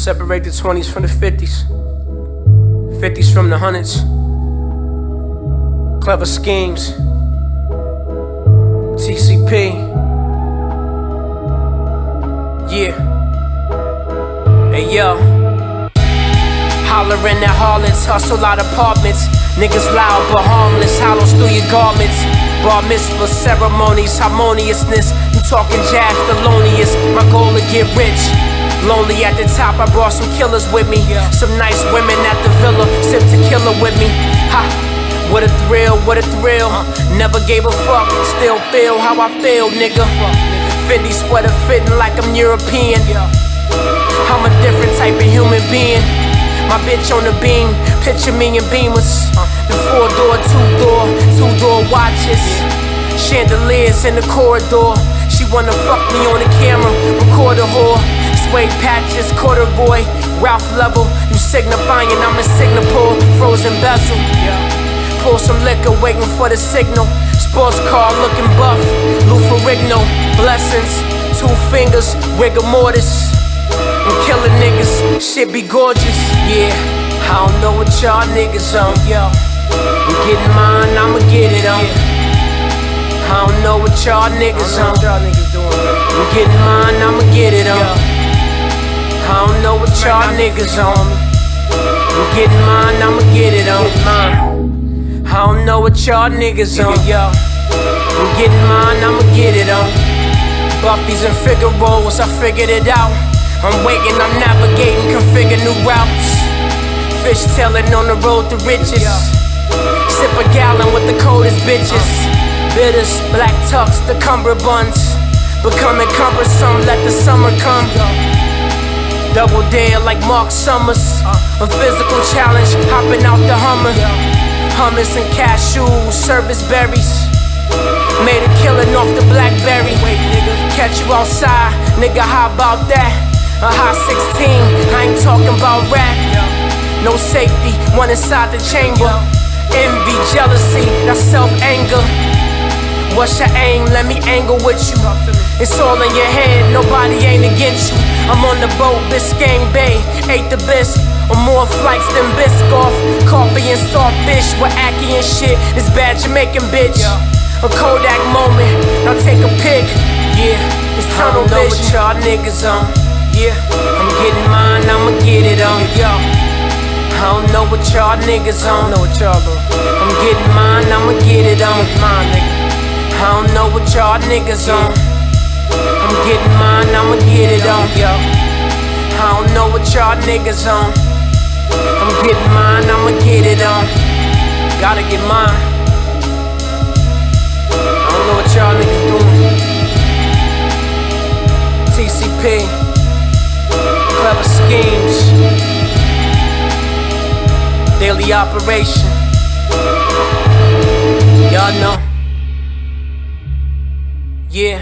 Separate the 20s from the 50s, 50s from the hundreds. Klever Skemes, TCP. Yeah. Hey yo. Hollering at harlots, hustle out apartments. Niggas loud but harmless, hollows through your garments. Bar mitzvah ceremonies, harmoniousness. You talking jazz, the loneliest. My goal to get rich. Lonely at the top, I brought some killers with me. Some nice women at the villa, sip tequila with me. Ha, what a thrill, what a thrill. Never gave a fuck, still feel how I feel, nigga. Fendi sweater fitting like I'm European. I'm a different type of human being. My bitch on the beam, picture me in Beamers. The 4-door, 2-door watches. Chandeliers in the corridor. She wanna fuck me on the camera, record a whore. Suede patches, corduroy, Ralph level. You signifying I'm in Singapore, frozen bezel. Pour some liquor, waiting for the signal. Sports car looking buff, Lou Ferrigno. Blessings, 2 fingers, rigor mortis. I'm killing niggas, shit be gorgeous. Yeah, I don't know what y'all niggas on, yo. I'm getting mine, I'ma get it on. I don't know what y'all niggas on. I'm getting mine, I'ma get it on. I don't know what y'all niggas on. I'm getting mine, I'ma get it on. I don't know what y'all niggas on, yo. I'm getting mine, I'ma get it on. Buffy's and Figaro's, I figured it out. I'm waiting, I'm navigating, configure new routes. Fishtailing on the road to riches. Sip a gallon with the coldest bitches. Bitters, black tux, the cummerbunds. Becoming cumbersome, let the summer come. Double dare like Mark Summers. A physical challenge, hopping out the Hummer. Hummus and cashews, service berries. Made a killing off the Blackberry. Catch you outside, nigga, how about that? A hot 16, I ain't talking about rap. No safety, one inside the chamber. Envy, jealousy, that's self-anger. What's your aim? Let me angle with you. It's all in your head, nobody ain't against you. I'm on the boat, Biscayne Bay, ate the bisque. On more flights than Biscoff. Coffee and soft fish with Aki and shit. This bad Jamaican bitch. A Kodak moment, now take a pic. Yeah, it's tunnel vision. I don't know what y'all niggas on. Yeah, I'm getting mine, I'ma get it on. Yo, I don't know what y'all niggas on. I'm getting mine, I'ma get it on. I don't know what y'all niggas on. I'm getting mine, I'ma get it on. Yo, I don't know what y'all niggas on. I'm getting mine, I'ma get it on. Gotta get mine. I don't know what y'all niggas doing. TCP. Klever Skemes, daily operation. Y'all know. Yeah.